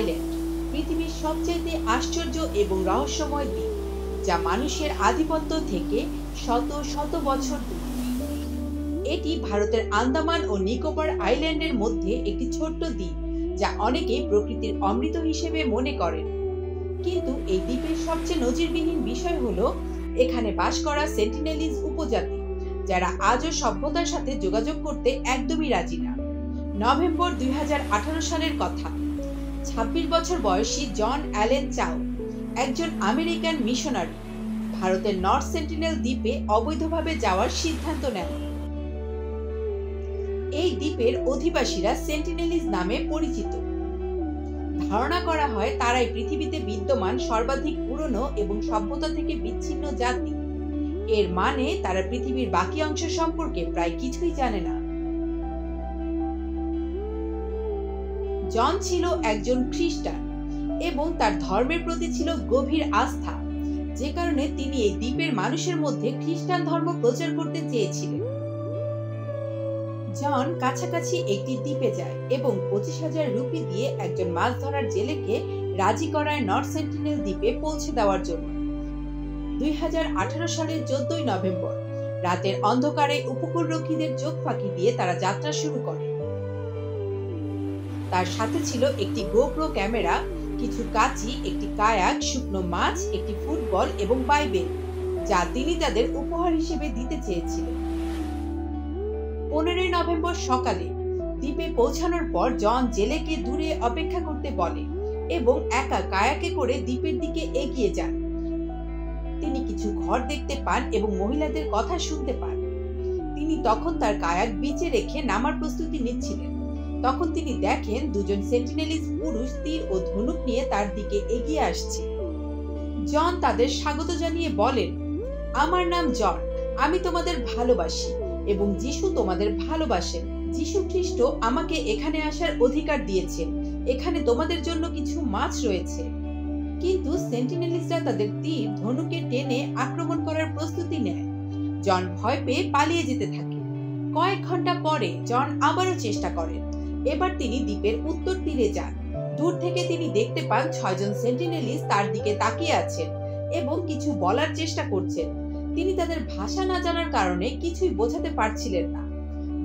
Island পৃথিবীর সবচেয়ে আশ্চর্য এবং রহস্যময় দ্বীপ, যা মানুষের আধিপত্য থেকে শত শত বছর দূরে। এটি ভারতের আন্দামান ও নিকোবর আইল্যান্ডের মধ্যে একটি ছোট্ট দ্বীপ, যা অনেকেই প্রকৃতির অমৃত হিসেবে মনে করেন। কিন্তু এই দ্বীপের সবচেয়ে নজিরবিহীন বিষয় হলো এখানে বাস করা সেন্টিনেলিজ উপজাতি, যারা আজও সভ্যতার সাথে যোগাযোগ করতে একদমই রাজি না। নভেম্বর 2018 সালের কথা। 26 বছর বয়সী জন অ্যালেন চাও, একজন আমেরিকান মিশনারি, ভারতের নর্থ সেন্টিনেল দ্বীপে অবৈধভাবে যাওয়ার সিদ্ধান্ত নেন। এই দ্বীপের অধিবাসীরা সেন্টিনেলিজ নামে পরিচিত। ধারণা করা হয় তারাই পৃথিবীতে বিদ্যমান সর্বাধিক পুরনো এবং সভ্যতা থেকে বিচ্ছিন্ন জাতি। এর মানে তারা পৃথিবীর বাকি অংশ সম্পর্কে প্রায় কিছুই জানে না। জন ছিল একজন খ্রিস্টান এবং তার ধর্মের প্রতি ছিল গভীর আস্থা, যে কারণে তিনি এই দ্বীপের মানুষের মধ্যে খ্রিস্টান ধর্ম প্রচার করতে চেয়েছিলেন। জন কাছাকাছি একটি দ্বীপে যায় এবং 25,000 রুপি দিয়ে একজন মাছ ধরার জেলেকে রাজি করায় নর্থ সেন্টিনেল দ্বীপে পৌঁছে দেওয়ার জন্য। 2018 সালের 14 নভেম্বর রাতের অন্ধকারে উপকূলরক্ষীদের চোখ ফাঁকি দিয়ে তারা যাত্রা শুরু করে। তার সাথে ছিল একটি গোপ্রো ক্যামেরা, কিছু কাঁচি, একটি কায়াক, শুকনো মাছ, একটি ফুটবল এবং বাইবেল, যা তিনি তাদের উপহার হিসেবে দিতে চেয়েছিলেন। 15 নভেম্বর সকালে দ্বীপে পৌঁছানোর পর জন জেলেকে দূরে অপেক্ষা করতে বলে এবং একা কায়াকে করে দ্বীপের দিকে এগিয়ে যান। তিনি কিছু ঘর দেখতে পান এবং মহিলাদের কথা শুনতে পান। তিনি তখন তার কায়াক বিচে রেখে নামার প্রস্তুতি নিচ্ছিলেন। তখন তিনি দেখেন দুজন সেন্টিনেলিজ পুরুষ তীর ও ধনুক নিয়ে তার দিকে এগিয়ে আসছে। জন তাদের স্বাগত জানিয়ে বলেন, আমার নাম জন, আমি তোমাদের ভালোবাসি এবং যিশু তোমাদের ভালোবাসেন। যিশু খ্রিস্ট আমাকে এখানে আসার অধিকার দিয়েছেন। এখানে তোমাদের জন্য কিছু মাছ রয়েছে। কিন্তু সেন্টিনেলিজরা তাদের তীর ধনুকে টেনে আক্রমণ করার প্রস্তুতি নেয়। জন ভয় পেয়ে পালিয়ে যেতে থাকে। কয়েক ঘন্টা পরে জন আবারও চেষ্টা করেন। এবার তিনি দ্বীপের উত্তর তীরে যান। দূর থেকে তিনি দেখতে পান 6 জন সেন্টিনেলিজ তার দিকে তাকিয়ে আছেন এবং কিছু বলার চেষ্টা করছেন। তিনি তাদের ভাষা না জানার কারণে কিছুই বোঝাতে পারছিলেন না।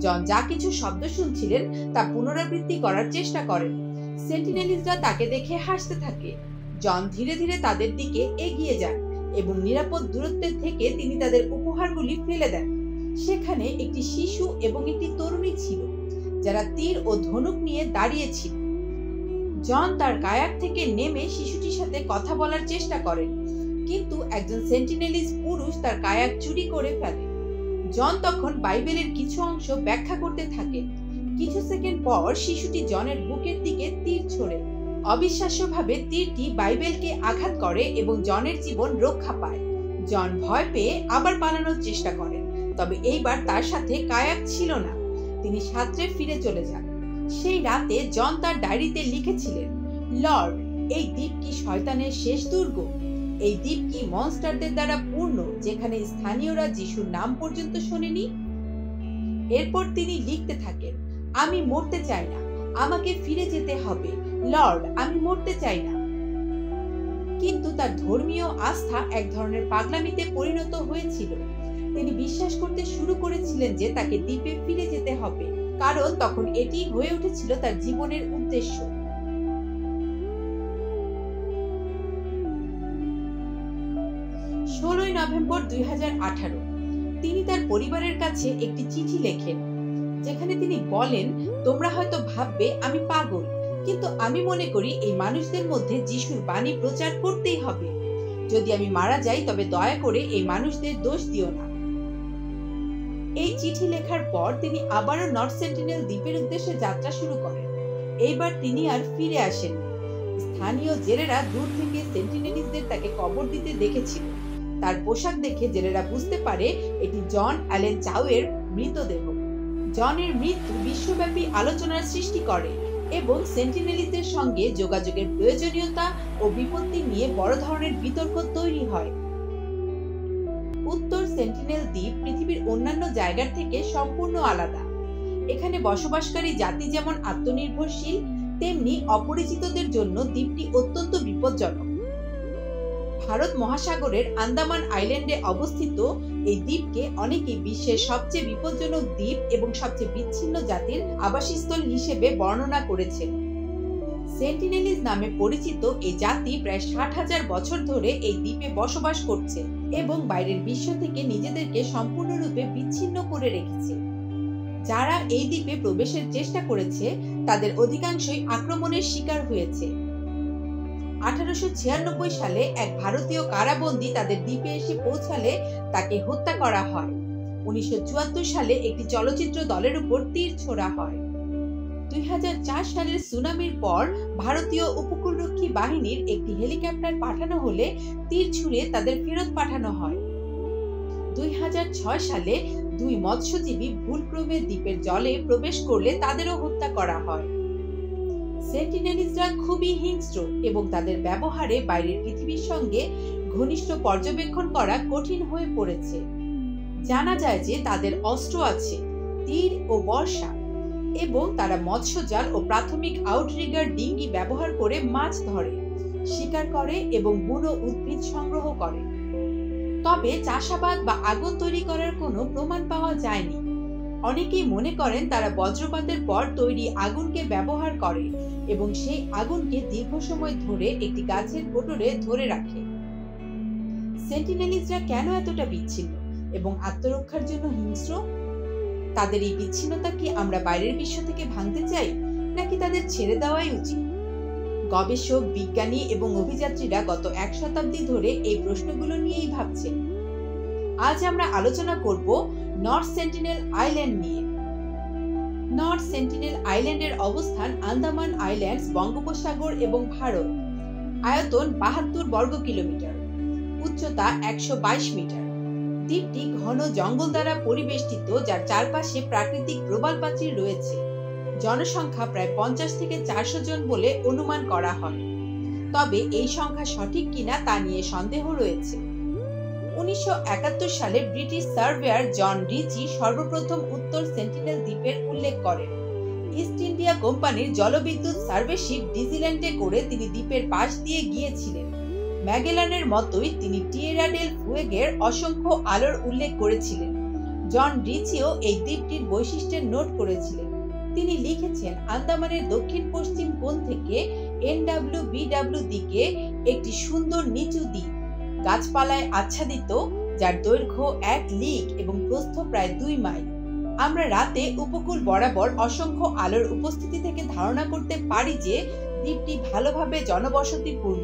জন যা কিছু শব্দ শুনছিলেন তা পুনরাবৃত্তি করার চেষ্টা করেন। সেন্টিনেলিজরা তাকে দেখে হাসতে থাকে। জন ধীরে ধীরে তাদের দিকে এগিয়ে যান এবং নিরাপদ দূরত্বের থেকে তিনি তাদের উপহারগুলি ফেলে দেন। সেখানে একটি শিশু এবং একটি তরুণী ছিল, যারা তীর ও ধনুক নিয়ে দাঁড়িয়ে ছিল। জন তার কায়াক থেকে নেমে শিশুটির সাথে কথা বলার চেষ্টা করেন, কিন্তু একজন সেন্টিনেলিজ পুরুষ তার কায়াক চুরি করে ফেলে। জন তখন বাইবেলের কিছু অংশ ব্যাখ্যা করতে থাকেন। কিছু সেকেন্ড পর শিশুটি জনের বুকের দিকে তীর ছোড়ে। অবিশ্বাস্যভাবে তীরটি বাইবেলকে আঘাত করে এবং জনের জীবন রক্ষা পায়। জন ভয় পেয়ে আবার পালানোর চেষ্টা করেন, তবে এইবার তার সাথে কায়াক ছিল না। তিনি সাঁতরে ফিরে চলে যান। সেই রাতে জন তার ডায়েরিতে লিখেছিলেন, লর্ড, এই দ্বীপ কি শয়তানের শেষ দুর্গ? এই দ্বীপ কি মনস্টারদের দ্বারা পূর্ণ, যেখানে স্থানীয়রা যিশুর নাম পর্যন্ত শোনেনি? এরপর তিনি লিখতে থাকেন, আমি মরতে চাই না, আমাকে ফিরে যেতে হবে। লর্ড, আমি মরতে চাই না। কিন্তু তার ধর্মীয় আস্থা এক ধরনের পাগলামিতে পরিণত হয়েছিল। তিনি বিশ্বাস করতে শুরু করেছিলেন যে তাকে দ্বীপে ফিরে যেতে হবে, কারণ তখন এটি হয়ে উঠেছিল তার জীবনের উদ্দেশ্য। 16 নভেম্বর 2018 তিনি তার পরিবারের কাছে একটি চিঠি লেখেন, যেখানে তিনি বলেন, তোমরা হয়তো ভাববে আমি পাগল, কিন্তু আমি মনে করি এই মানুষদের মধ্যে যিশুর বাণী প্রচার করতেই হবে। যদি আমি মারা যাই তবে দয়া করে এই মানুষদের দোষ দিও না। এই চিঠি লেখার পর তিনি আবারও নর্থ সেন্টিনেল দ্বীপের উদ্দেশ্যে যাত্রা শুরু করেন। এইবার তিনি আর ফিরে আসেন। স্থানীয় জেলেরা দূর থেকে সেন্টিনেলিজদের তাকে কবর দিতে দেখেছিল। তার পোশাক দেখে জেলেরা বুঝতে পারে এটি জন অ্যালেন চাওয়ের মৃতদেহ। জনের মৃত্যু বিশ্বব্যাপী আলোচনার সৃষ্টি করে এবং সেন্টিনেলিজদের সঙ্গে যোগাযোগের প্রয়োজনীয়তা ও বিপত্তি নিয়ে বড় ধরনের বিতর্ক তৈরি হয়। উত্তর সেন্টিনেল দ্বীপ পৃথিবীর অন্যান্য জায়গার থেকে সম্পূর্ণ আলাদা। এখানে বসবাসকারী জাতি যেমন আত্মনির্ভরশীল, তেমনি অপরিচিতদের জন্য দ্বীপটি অত্যন্ত বিপজ্জনক। ভারত মহাসাগরের আন্দামান আইল্যান্ডে অবস্থিত এই দ্বীপকে অনেকেই বিশ্বের সবচেয়ে বিপজ্জনক দ্বীপ এবং সবচেয়ে বিচ্ছিন্ন জাতির আবাসস্থল হিসেবে বর্ণনা করেছেন। সেন্টিনেলিজ নামে পরিচিত এই জাতি প্রায় 60,000 বছর ধরে এই দ্বীপে বসবাস করছে এবং বাইরের বিশ্ব থেকে নিজেদেরকে সম্পূর্ণরূপে বিচ্ছিন্ন করে রেখেছে। যারা এই দ্বীপে প্রবেশের চেষ্টা করেছে তাদের অধিকাংশই আক্রমণের শিকার হয়েছে। 1896 সালে এক ভারতীয় কারাবন্দী তাদের দ্বীপে এসে পৌঁছালে তাকে হত্যা করা হয়। 1974 সালে একটি চলচ্চিত্র দলের উপর তীর ছোড়া হয়। 2004 সালের সুনামির পর ভারতীয় উপকূলরক্ষী বাহিনীর একটি হেলিকপ্টার পাঠানো হলে তীর ছুঁড়ে তাদের ফেরত পাঠানো হয়। 2006 সালে 2 মৎস্যজীবী ভুলক্রমে দ্বীপের জলে প্রবেশ করলে তাদেরও হত্যা করা হয়। সেন্টিনেলিজরা খুবই হিংস্র এবং তাদের ব্যবহারে বাইরের পৃথিবীর সঙ্গে ঘনিষ্ঠ পর্যবেক্ষণ করা কঠিন হয়ে পড়েছে। জানা যায় যে তাদের অস্ত্র আছে, তীর ও বর্শা, এবং তারা মৎস্যজাল ও প্রাথমিক আউটরিগার ডিঙ্গি ব্যবহার করে মাছ ধরে, শিকার করে এবং বুনো উদ্ভিদ সংগ্রহ করে। তবে চাষাবাদ বা আগুন তৈরি করার কোনো প্রমাণ পাওয়া যায়নি। অনেকেই মনে করেন তারা বজ্রপাতের পর তৈরি আগুনকে ব্যবহার করে এবং সেই আগুনকে দীর্ঘ সময় ধরে একটি গাছের কোটরে ধরে রাখে। সেন্টিনেলিজরা কেন এতটা বিচ্ছিন্ন এবং আত্মরক্ষার জন্য হিংস্র? তাদের এই বিচ্ছিন্নতা কি আমরা বাইরের বিশ্ব থেকে ভাঙতে চাই, নাকি তাদের ছেড়ে দেওয়াই উচিত? গবেষক, বিজ্ঞানী এবং অভিযাত্রীরা গত 1 শতাব্দী ধরে এই প্রশ্নগুলো নিয়েই ভাবছেন। আজ আমরা আলোচনা করব নর্থ সেন্টিনেল আইল্যান্ড নিয়ে। নর্থ সেন্টিনেল আইল্যান্ডের অবস্থান আন্দামান আইল্যান্ডস, বঙ্গোপসাগর এবং ভারত। আয়তন 72 বর্গ কিলোমিটার, উচ্চতা 122 মিটার। দ্বীপটি ঘন জঙ্গল দ্বারা পরিবেষ্টিত, যার চারপাশে প্রাকৃতিক প্রবাল প্রাচীর রয়েছে। জনসংখ্যা প্রায় 50 থেকে 400 জন বলে অনুমান করা হয়, তবে এই সংখ্যা সঠিক কিনা তা নিয়ে সন্দেহ রয়েছে। 1971 সালে ব্রিটিশ সার্ভেয়ার জন রিচি সর্বপ্রথম উত্তর সেন্টিনেল দ্বীপের উল্লেখ করেন। ইস্ট ইন্ডিয়া কোম্পানির জলবিদ্যুৎ সার্ভে শিপ ডিজিল্যান্ডে করে তিনি দ্বীপের পাশ দিয়ে গিয়েছিলেন। ম্যাগেলানের মতোই তিনি টিয়েরা ডেল ফুয়েগের অসংখ্য আলোর উল্লেখ করেছিলেন। জন রিচিও এই দ্বীপটির বৈশিষ্ট্যের নোট করেছিলেন। তিনি লিখেছেন, আন্দামানের দক্ষিণ পশ্চিম কোণ থেকে NWBW দিকে একটি সুন্দর নিচু দ্বীপ, গাছপালায় আচ্ছাদিত, যার দৈর্ঘ্য 1 লিগ এবং প্রস্থ প্রায় 2 মাইল। আমরা রাতে উপকূল বরাবর অসংখ্য আলোর উপস্থিতি থেকে ধারণা করতে পারি যে দ্বীপটি ভালোভাবে জনবসতিপূর্ণ।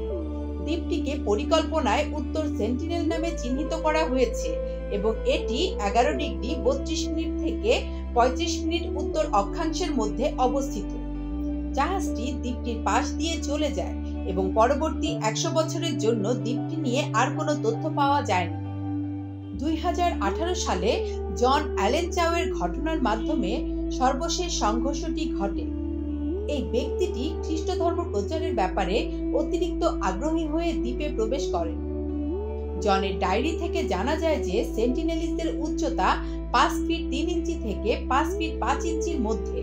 দ্বীপটিকে পরিকল্পনায় উত্তর সেন্টিনেল নামে চিহ্নিত করা হয়েছে এবং এটি 11 ডিগ্রি 32 মিনিট থেকে 35 মিনিট উত্তর অক্ষাংশের মধ্যে অবস্থিত। জাহাজটি দ্বীপটির পাশ দিয়ে চলে যায় এবং পরবর্তী 100 বছরের জন্য দ্বীপটি নিয়ে আর কোনো তথ্য পাওয়া যায়নি। 2018 সালে জন অ্যালেন চাওয়ের ঘটনার মাধ্যমে সর্বশেষ সংঘর্ষটি ঘটে। এই ব্যক্তিটি খ্রিস্ট ধর্ম প্রচারের ব্যাপারে অতিরিক্ত আগ্রহী হয়ে দ্বীপে প্রবেশ করেন। জনের ডায়েরি থেকে জানা যায় যে সেন্টিনেলিজদের উচ্চতা 5 ফিট 3 ইঞ্চি থেকে 5 ফিট 5 ইঞ্চির মধ্যে।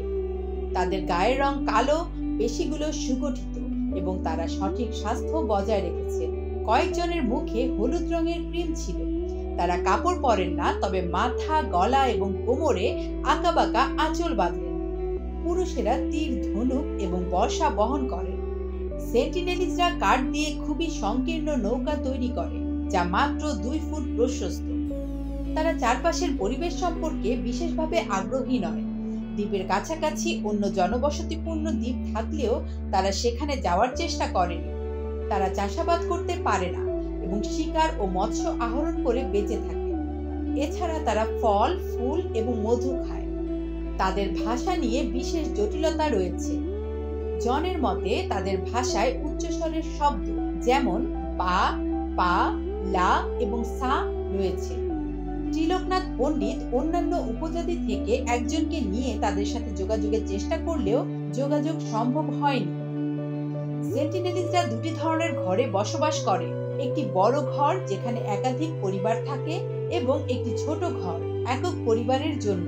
তাদের গায়ের রং কালো, পেশিগুলো সুগঠিত এবং তারা সঠিক স্বাস্থ্য বজায় রেখেছে। কয়েকজনের মুখে হলুদ রঙের ক্রিম ছিল। তারা কাপড় পরেন না, তবে মাথা, গলা এবং কোমরে আঁকাবাঁকা আঁচল বাঁধেন। পুরুষেরা তীর, ধনুক এবং বর্শা বহন করেন। সেন্টিনেলিজরা কাঠ দিয়ে খুবই সংকীর্ণ নৌকা তৈরি করে, যা মাত্র 2 ফুট প্রশস্ত। তারা চারপাশের পরিবেশ সম্পর্কে বিশেষভাবে আগ্রহী নয়। দ্বীপের কাছাকাছি অন্য জনবসতিপূর্ণ দ্বীপ থাকলেও তারা সেখানে যাওয়ার চেষ্টা করেনি। তারা চাষাবাদ করতে পারে না এবং শিকার ও মৎস্য আহরণ করে বেঁচে থাকে। এছাড়া তারা ফল, ফুল এবং মধু খায়। তাদের ভাষা নিয়ে বিশেষ জটিলতা রয়েছে। জনের মতে তাদের ভাষায় উচ্চস্বরের শব্দ যেমন পা, পা, লা এবং সা রয়েছে। ত্রিলোকনাথ পণ্ডিত অন্যান্য উপজাতি থেকে একজনকে নিয়ে তাদের সাথে যোগাযোগের চেষ্টা করলেও যোগাযোগ সম্ভব হয়নি। সেন্টিনেলিজরা 2টি ধরনের ঘরে বসবাস করে, একটি বড় ঘর যেখানে একাধিক পরিবার থাকে এবং একটি ছোট ঘর একক পরিবারের জন্য।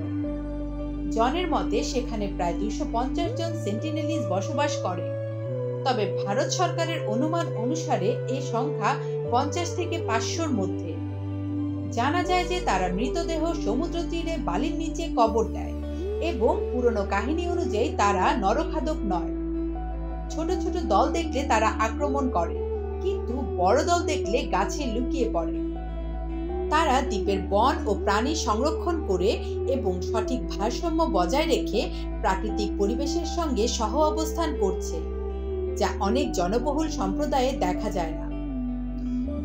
জনের মতে সেখানে প্রায় 250 জন সেন্টিনেলিজ বসবাস করে। তবে ভারত সরকারের অনুমান অনুসারে এই সংখ্যা 50 থেকে 500-র মধ্যে। জানা যায় যে তারা মৃতদেহ সমুদ্র তীরে বালির নিচে কবর দেয় এবং পুরনো কাহিনী অনুযায়ী তারা নরখাদক নয়। ছোট ছোট দল দেখলে তারা আক্রমণ করে, কিন্তু বড় দল দেখলে গাছে লুকিয়ে পড়ে। তারা দ্বীপের বন ও প্রাণী সংরক্ষণ করে এবং সঠিক ভারসাম্য বজায় রেখে প্রাকৃতিক পরিবেশের সঙ্গে সহ অবস্থান করছে, যা অনেক জনবহুল সম্প্রদায়ে দেখা যায় না।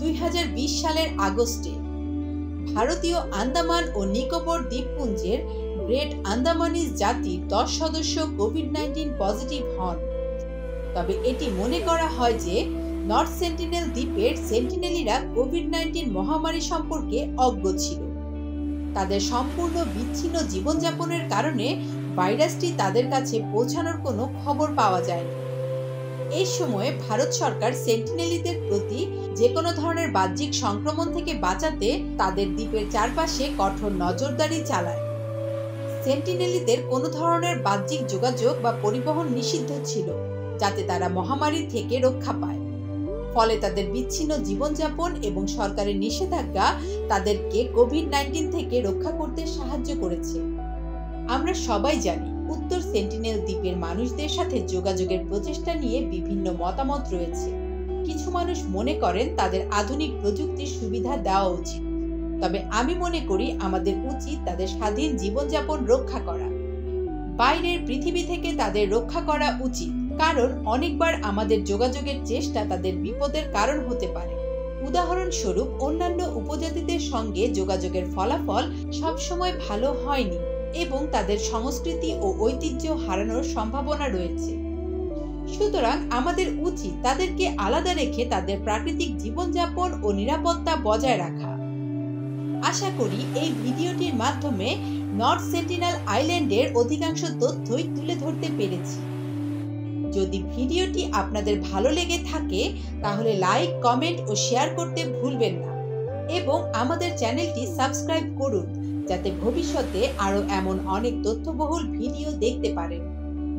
2020 সালের আগস্টে ভারতীয় আন্দামান ও নিকোবর দ্বীপপুঞ্জের গ্রেট আন্দামানিজ জাতির 10 সদস্য কোভিড-19 পজিটিভ হন। তবে এটি মনে করা হয় যে নর্থ সেন্টিনেল দ্বীপের সেন্টিনেলিরা কোভিড-19 মহামারী সম্পর্কে অজ্ঞ ছিল। তাদের সম্পূর্ণ বিচ্ছিন্ন জীবনযাপনের কারণে ভাইরাসটি তাদের কাছে পৌঁছানোর কোনো খবর পাওয়া যায়নি। এই সময়ে ভারত সরকার সেন্টিনেলিদের প্রতি যে কোনো ধরনের বাহ্যিক সংক্রমণ থেকে বাঁচাতে তাদের দ্বীপের চারপাশে কঠোর নজরদারি চালায়। সেন্টিনেলিদের কোনো ধরনের বাহ্যিক যোগাযোগ বা পরিবহন নিষিদ্ধ ছিল, যাতে তারা মহামারী থেকে রক্ষা পায়। ফলে তাদের বিচ্ছিন্ন জীবনযাপন এবং সরকারের নিষেধাজ্ঞা তাদেরকে কোভিড-19 থেকে রক্ষা করতে সাহায্য করেছে। আমরা সবাই জানি উত্তর সেন্টিনেল দ্বীপের মানুষদের সাথে যোগাযোগের প্রচেষ্টা নিয়ে বিভিন্ন মতামত রয়েছে। কিছু মানুষ মনে করেন তাদের আধুনিক প্রযুক্তির সুবিধা দেওয়া উচিত, তবে আমি মনে করি আমাদের উচিত তাদের স্বাধীন জীবনযাপন রক্ষা করা। বাইরের পৃথিবী থেকে তাদের রক্ষা করা উচিত, কারণ অনেকবার আমাদের যোগাযোগের চেষ্টা তাদের বিপদের কারণ হতে পারে। উদাহরণস্বরূপ, অন্যান্য উপজাতিদের সঙ্গে যোগাযোগের ফলাফল সবসময় ভালো হয়নি এবং তাদের সংস্কৃতি ও ঐতিহ্য হারানোর সম্ভাবনা রয়েছে। সুতরাং আমাদের উচিত তাদেরকে আলাদা রেখে তাদের প্রাকৃতিক জীবনযাপন ও নিরাপত্তা বজায় রাখা। আশা করি এই ভিডিওটির মাধ্যমে নর্থ সেন্টিনেল আইল্যান্ডের অধিকাংশ তথ্যই তুলে ধরতে পেরেছি। যদি ভিডিওটি আপনাদের ভালো লেগে থাকে তাহলে লাইক, কমেন্ট ও শেয়ার করতে ভুলবেন না এবং আমাদের চ্যানেলটি সাবস্ক্রাইব করুন, যাতে ভবিষ্যতে আরো এমন অনেক তথ্যবহুল ভিডিও দেখতে পারেন।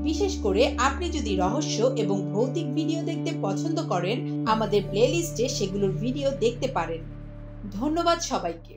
বিশেষ করে আপনি যদি রহস্য এবং ভৌতিক ভিডিও দেখতে পছন্দ করেন, আমাদের প্লেলিস্টে সেগুলোর ভিডিও দেখতে পারেন। ধন্যবাদ সবাইকে।